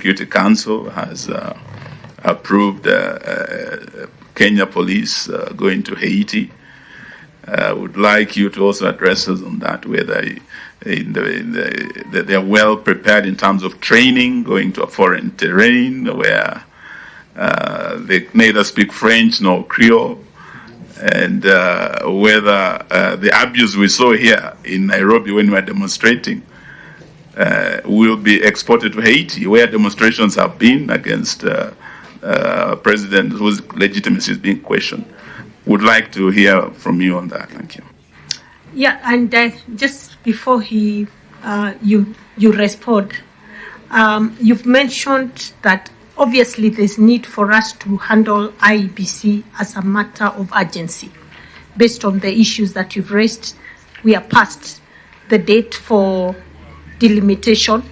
Security Council has approved Kenya police going to Haiti. I would like you to also address us on that, whether they're well prepared in terms of training, going to a foreign terrain where they neither speak French nor Creole, and whether the abuse we saw here in Nairobi when we were demonstrating will be exported to Haiti, where demonstrations have been against president whose legitimacy is being questioned. Would like to hear from you on that. Thank you. Yeah, and just before you respond, you've mentioned that obviously there's need for us to handle IEBC as a matter of urgency. Based on the issues that you've raised, we are past the date for delimitation,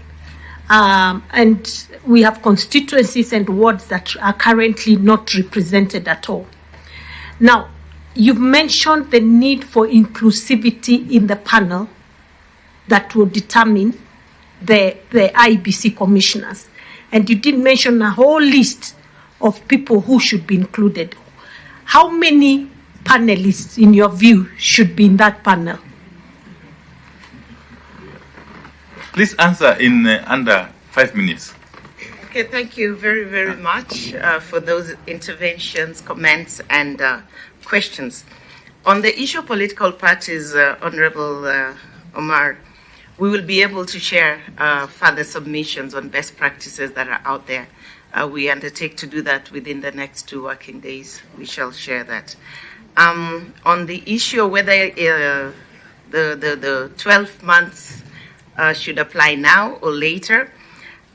and we have constituencies and wards that are currently not represented at all. Now, you've mentioned the need for inclusivity in the panel that will determine the IEBC commissioners. And you did mention a whole list of people who should be included. How many panelists, in your view, should be in that panel? Please answer in under 5 minutes. Okay, thank you very, very much for those interventions, comments, and questions. On the issue of political parties, Honorable Omar, we will be able to share further submissions on best practices that are out there. We undertake to do that within the next 2 working days. We shall share that. On the issue of whether the 12 months should apply now or later,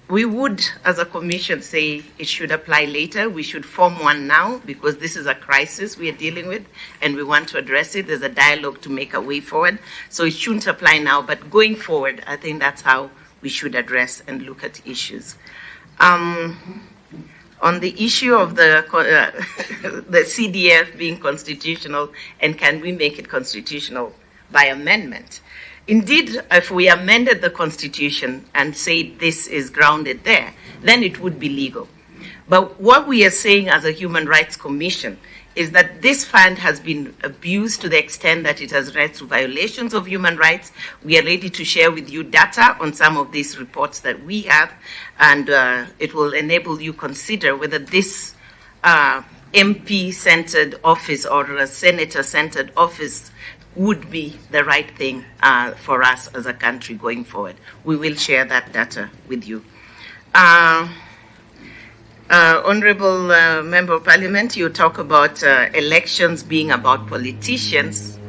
we would, as a commission, say it should apply later. We should form one now because this is a crisis we are dealing with and we want to address it. There's a dialogue to make a way forward. So it shouldn't apply now, but going forward, I think that's how we should address and look at issues. On the issue of the CDF being constitutional and can we make it constitutional by amendment, indeed, if we amended the Constitution and say this is grounded there, then it would be legal. But what we are saying as a Human Rights Commission is that this fund has been abused to the extent that it has led to violations of human rights. We are ready to share with you data on some of these reports that we have, and it will enable you consider whether this MP-centered office or a senator-centered office would be the right thing for us as a country going forward. We will share that data with you. Honorable Member of Parliament, you talk about elections being about politicians.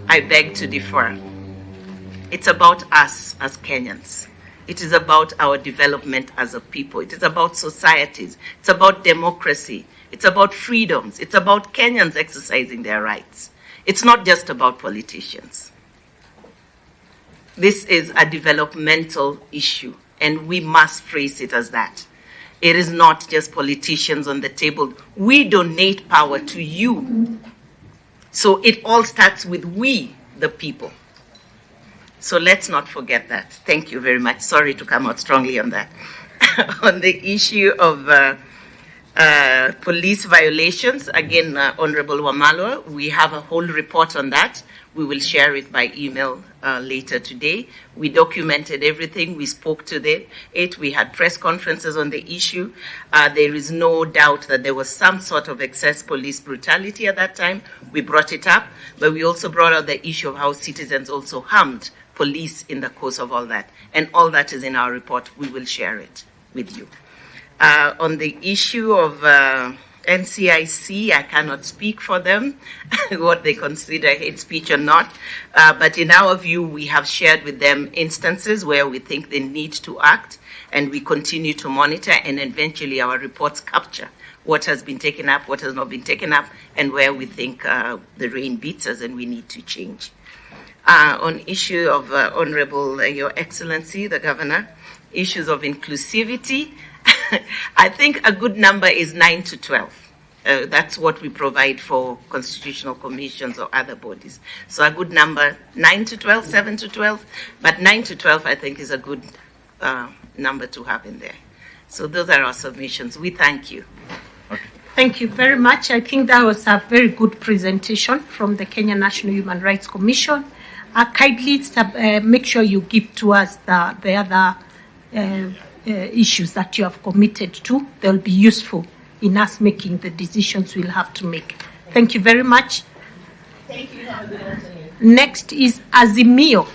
I beg to differ. It's about us as Kenyans. It is about our development as a people. It is about societies. It's about democracy. It's about freedoms. It's about Kenyans exercising their rights. It's not just about politicians. This is a developmental issue, and we must phrase it as that. It is not just politicians on the table. We donate power to you. So it all starts with we, the people. So let's not forget that. Thank you very much. Sorry to come out strongly on that. On the issue of police violations, again, Honorable Wamalwa, we have a whole report on that. We will share it by email later today. We documented everything. We spoke to it. We had press conferences on the issue. There is no doubt that there was some sort of excess police brutality at that time. We brought it up, but we also brought out the issue of how citizens also harmed police in the course of all that. And all that is in our report. We will share it with you. On the issue of NCIC, I cannot speak for them, what they consider hate speech or not. But in our view, we have shared with them instances where we think they need to act, and we continue to monitor, and eventually our reports capture what has been taken up, what has not been taken up, and where we think the rain beats us and we need to change. On issue of Honorable Your Excellency, the Governor, issues of inclusivity, I think a good number is 9 to 12. That's what we provide for constitutional commissions or other bodies. So a good number, 9 to 12, 7 to 12, but 9 to 12 I think is a good number to have in there. So those are our submissions. We thank you. Thank you very much. I think that was a very good presentation from the Kenya National Human Rights Commission. Kindly make sure you give to us the other issues that you have committed to. They'll be useful in us making the decisions we'll have to make. Thank you very much. Thank you. Have a good afternoon. Next is Azimio.